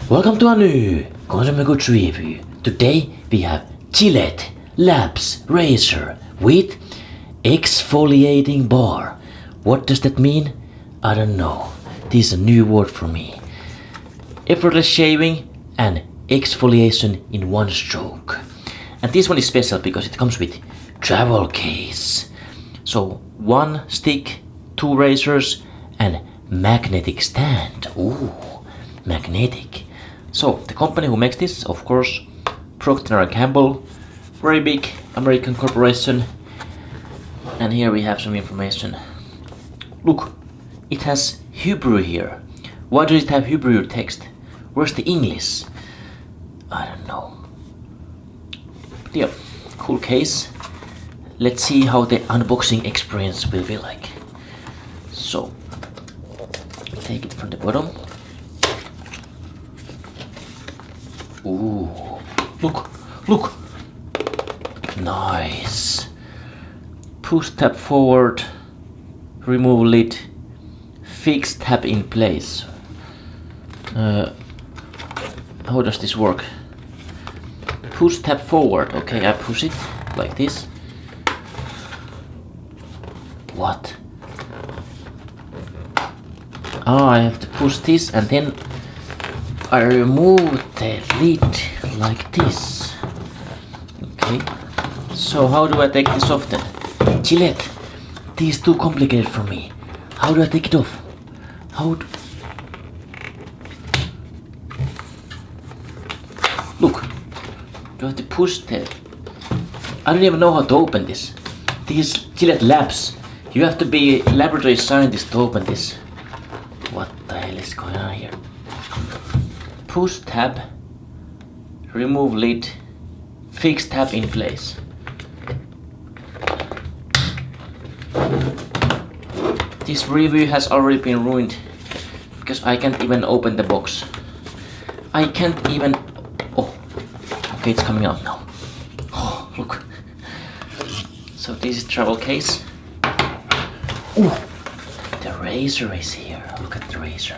Welcome to a new consumer goods review. Today we have GilletteLabs razor with exfoliating bar. What does that mean? I don't know. This is a new word for me. Effortless shaving and exfoliation in one stroke. And this one is special because it comes with travel case. So one stick, two razors and magnetic stand. Ooh, magnetic. So the company who makes this, of course, Procter & Gamble, very big American corporation. And here we have some information. Look, it has Hebrew here. Why does it have Hebrew text? Where's the English? I don't know. But yeah, cool case. Let's see how the unboxing experience will be like. So, take it from the bottom. Ooh, look. Nice. Push tab forward, remove lid, fix tab in place. How does this work? Push tab forward. Okay, I push it like this. What? Oh, I have to push this and then I remove the lid like this. Okay. So how do I take this off then? Gillette, this is too complicated for me. How do I take it off? Look, do I have to push the... I don't even know how to open this. This is GilletteLabs. You have to be a laboratory scientist to open this. What the hell is going on here? Push tab, remove lid, fix tab in place. This review has already been ruined because I can't even open the box. I can't even... Oh, okay, it's coming out now. Oh, look. So this is travel case. Ooh, the razor is here. Look at the razor.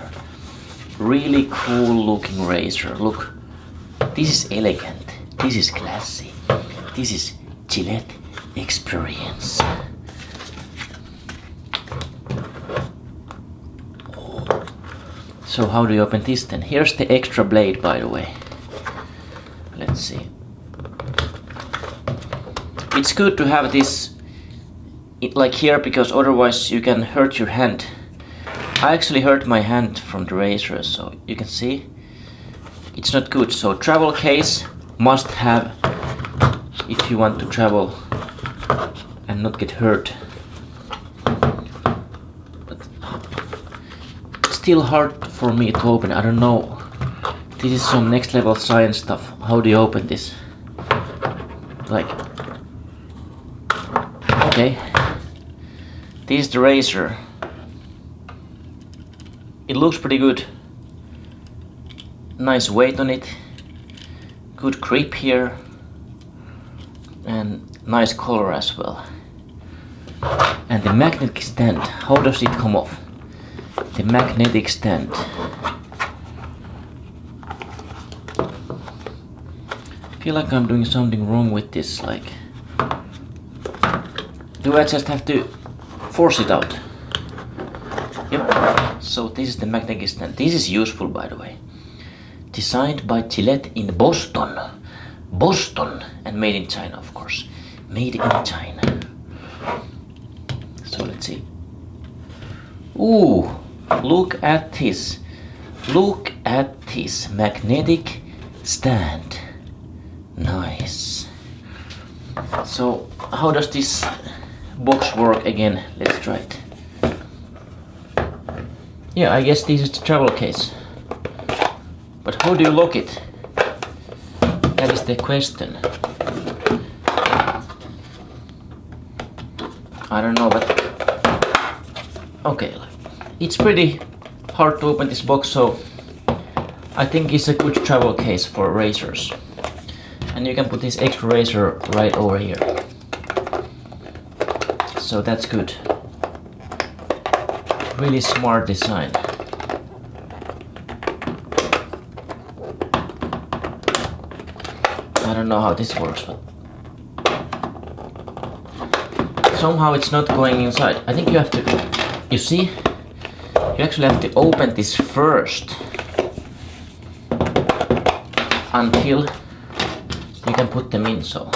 Really cool looking razor. Look, this is elegant. This is classy. This is Gillette experience. So how do you open this then? Here's the extra blade, by the way. Let's see. It's good to have this like here because otherwise you can hurt your hand. I actually hurt my hand from the razor, so you can see it's not good. So travel case must have if you want to travel and not get hurt. But it's still hard for me to open. I don't know. This is some next level science stuff. How do you open this? Like, okay. This is the razor. It looks pretty good. Nice weight on it. Good grip here. And nice color as well. And the magnetic stand. How does it come off? The magnetic stand. I feel like I'm doing something wrong with this. Like, do I just have to force it out? Yep. So this is the magnetic stand. This is useful, by the way. Designed by Gillette in Boston. Boston and made in China, of course. Made in China. So let's see. Ooh, look at this. Look at this magnetic stand. Nice. So how does this box work again? Let's try it. Yeah, I guess this is the travel case. But how do you lock it? That is the question. I don't know, but okay, it's pretty hard to open this box, so I think it's a good travel case for razors. And you can put this extra razor right over here. So that's good. Really smart design. I don't know how this works, but somehow it's not going inside. I think you have to, you see, you actually have to open this first until you can put them in, so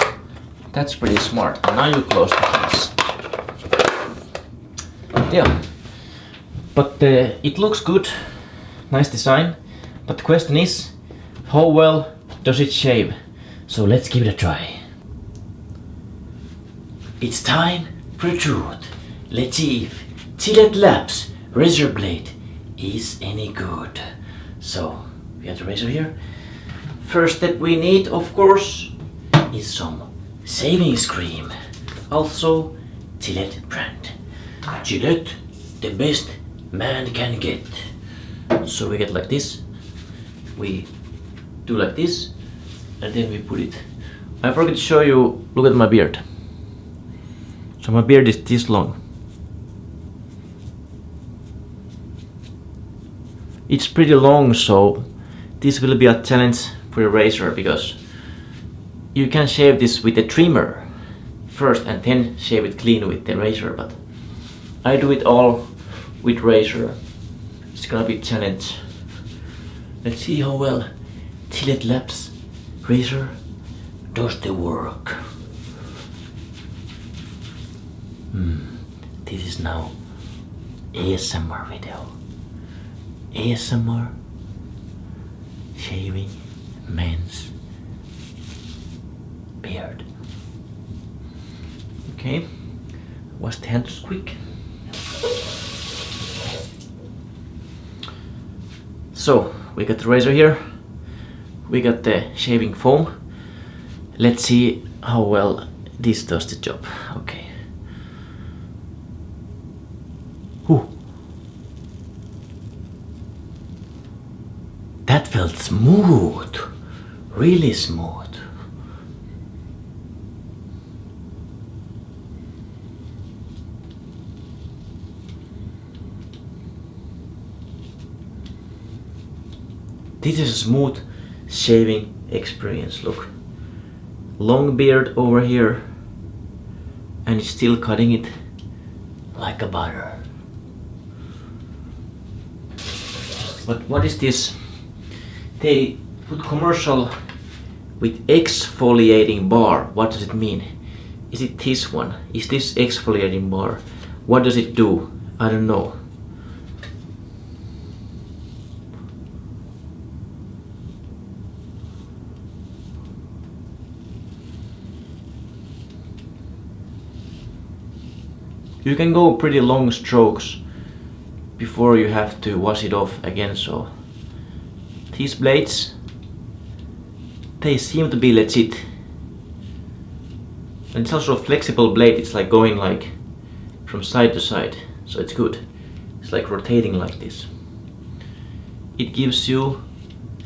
that's pretty smart. And now you close the case. Yeah, but it looks good, nice design, but the question is, how well does it shave? So let's give it a try. It's time for truth. Let's see if GilletteLabs razor blade is any good. So we have the razor here. First step we need, of course, is some shaving cream. Also Gillette brand. Gillette, the best man can get. So we get like this. We do like this, and then we put it. I forgot to show you, look at my beard. So my beard is this long. It's pretty long, so this will be a challenge for your razor, because you can shave this with a trimmer first and then shave it clean with the razor, but I do it all with razor. It's gonna be a challenge. Let's see how well GilletteLabs razor does the work. This is now ASMR video. ASMR shaving men's beard. Okay, wash the hands quick. So we got the razor here, we got the shaving foam. Let's see how well this does the job. Okay. Ooh. That felt smooth, really smooth. This is a smooth shaving experience. Look, long beard over here, and it's still cutting it like a butter. But what is this? They put commercial with exfoliating bar. What does it mean? Is it this one? Is this exfoliating bar? What does it do? I don't know. You can go pretty long strokes before you have to wash it off again, so these blades, they seem to be legit. And it's also a flexible blade, it's like going like from side to side, so it's good. It's like rotating like this. It gives you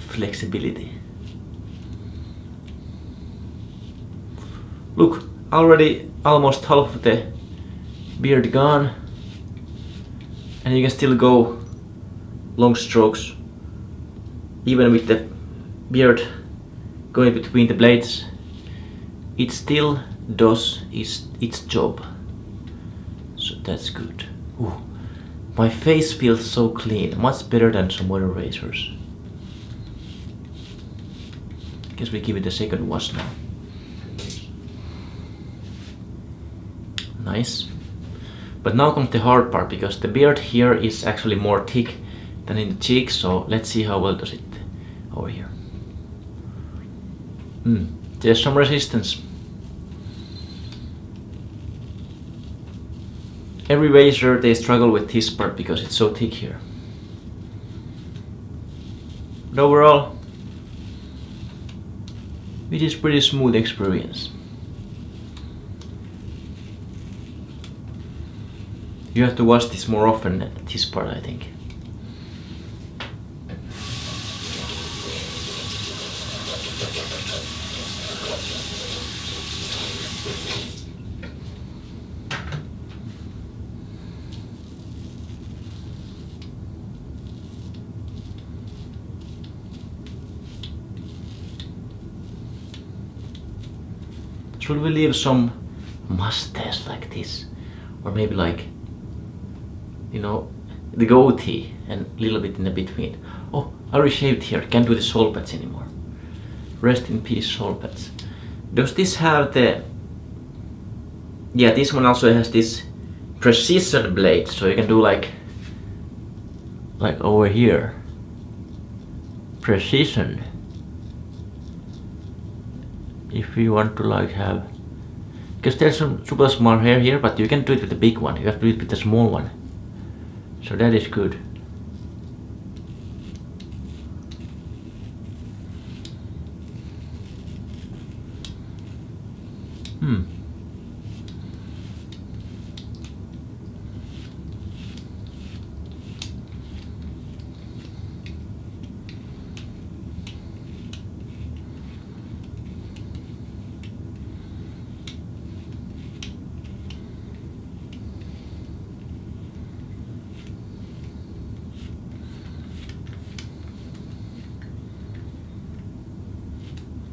flexibility. Look, already almost half of the beard gone, and you can still go long strokes even with the beard going between the blades. It still does its job, so that's good. Ooh, my face feels so clean, much better than some other razors. Guess we give it a second wash now. Nice. But now comes the hard part, because the beard here is actually more thick than in the cheeks, so let's see how well does it over here. There's some resistance. Every razor, they struggle with this part because it's so thick here. But overall, it is pretty smooth experience. You have to wash this more often than this part, I think. Should we leave some mustache like this? Or maybe like, you know, the goatee and a little bit in the between. Oh, I already shaved here. Can't do the soul patch anymore. Rest in peace, soul patch. Does this have the... Yeah, this one also has this precision blade, so you can do like over here. Precision. If you want to like have... Because there's some super small hair here, but you can do it with the big one. You have to do it with the small one. So that is good.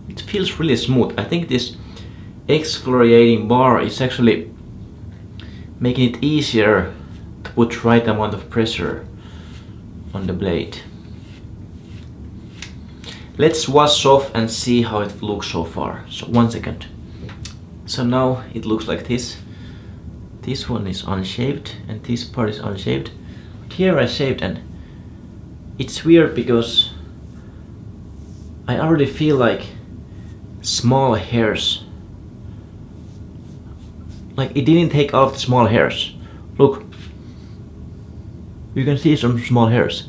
It feels really smooth. I think this exfoliating bar is actually making it easier to put right amount of pressure on the blade. Let's wash off and see how it looks so far. So 1 second. So now it looks like this. This one is unshaved and this part is unshaved. Here I shaved and it's weird because I already feel like small hairs. Like it didn't take off the small hairs. Look, you can see some small hairs.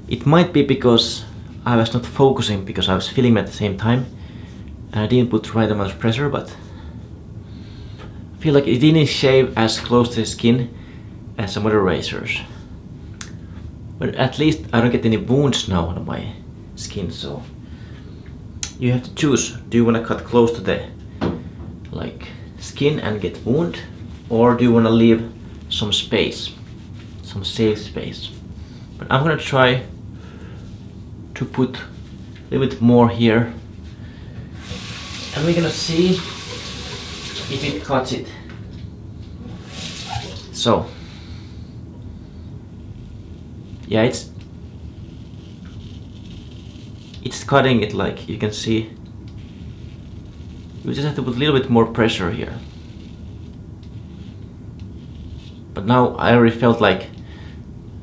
It might be because I was not focusing because I was filming at the same time and I didn't put the right amount of pressure, but I feel like it didn't shave as close to the skin as some other razors. But at least I don't get any wounds now on my skin, so you have to choose. Do you want to cut close to the like skin and get wound, or do you want to leave some space, some safe space? But I'm gonna try to put a little bit more here and we're gonna see if it cuts it. So yeah, it's cutting it, like you can see. You just have to put a little bit more pressure here. But now I already felt like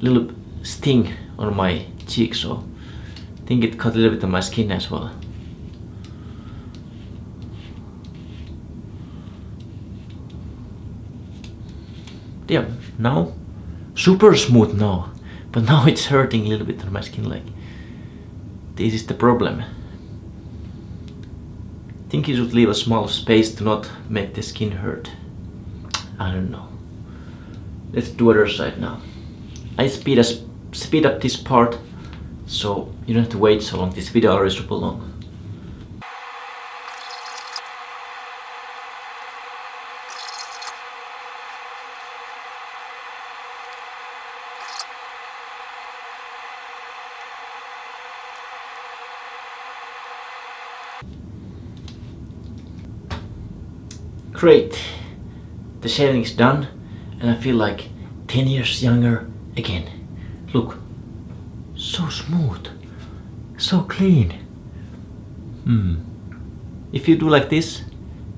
a little sting on my cheek, so I think it cut a little bit on my skin as well. Yeah, now super smooth now, but now it's hurting a little bit on my skin. Like this is the problem. I think you should leave a small space to not make the skin hurt. I don't know. Let's do other side now. I speed up this part so you don't have to wait so long. This video already is super long. Great, the shaving is done and I feel like 10 years younger again. Look, so smooth, so clean. If you do like this,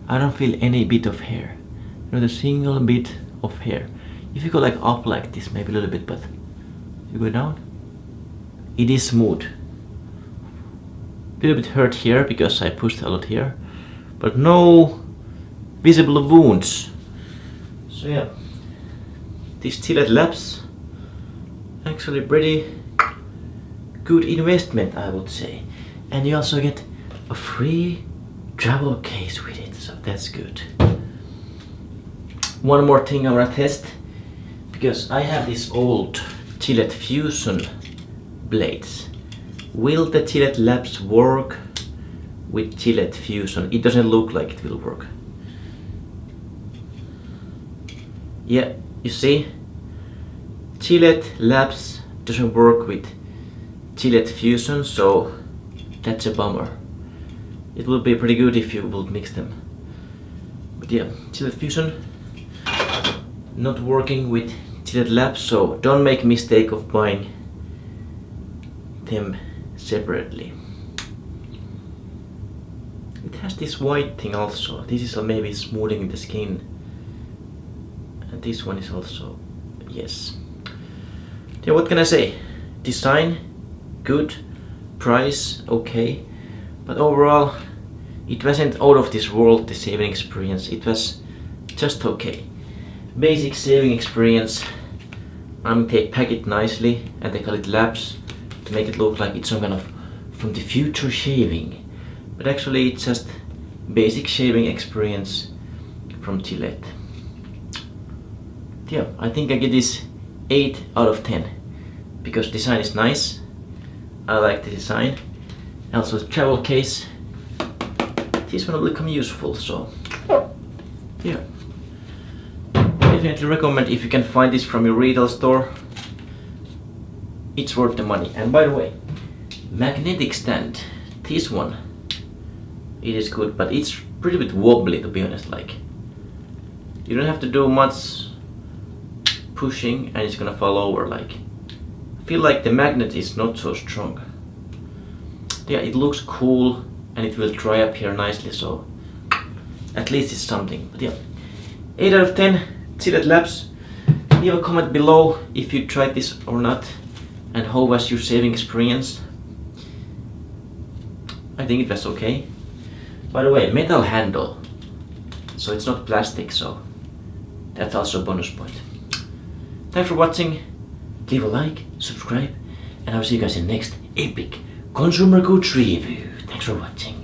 I don't feel any bit of hair, not a single bit of hair. If you go like up like this, maybe a little bit, but you go down, it is smooth. A little bit hurt here because I pushed a lot here, but no visible wounds. So yeah, this GilletteLabs actually pretty good investment, I would say. And you also get a free travel case with it, so that's good. One more thing I wanna test, because I have these old Gillette Fusion blades. Will the GilletteLabs work with Gillette Fusion? It doesn't look like it will work. Yeah, you see, GilletteLabs doesn't work with Gillette Fusion, so that's a bummer. It would be pretty good if you would mix them. But yeah, Gillette Fusion not working with GilletteLabs, so don't make mistake of buying them separately. It has this white thing also. This is maybe smoothing the skin, and this one is also, yes. Yeah, what can I say? Design good, price okay, but overall it wasn't out of this world, the shaving experience. It was just okay. Basic shaving experience. They pack it nicely and they call it labs to make it look like it's some kind of from the future shaving, but actually it's just basic shaving experience from Gillette. Yeah, I think I give this 8 out of 10 because design is nice. I like the design. Also the travel case, this one will become useful, so yeah. Definitely recommend if you can find this from your retail store. It's worth the money. And by the way, magnetic stand, this one, it is good, but it's pretty bit wobbly to be honest. Like, you don't have to do much pushing and it's gonna fall over. Like, I feel like the magnet is not so strong. Yeah, it looks cool and it will dry up here nicely, so at least it's something. But yeah, 8 out of 10 GilletteLabs. Leave a comment below if you tried this or not and how was your shaving experience. I think it was okay. By the way, metal handle, so it's not plastic, so that's also a bonus point. Thanks for watching. Leave a like, subscribe, and I'll see you guys in the next epic consumer goods review. Thanks for watching.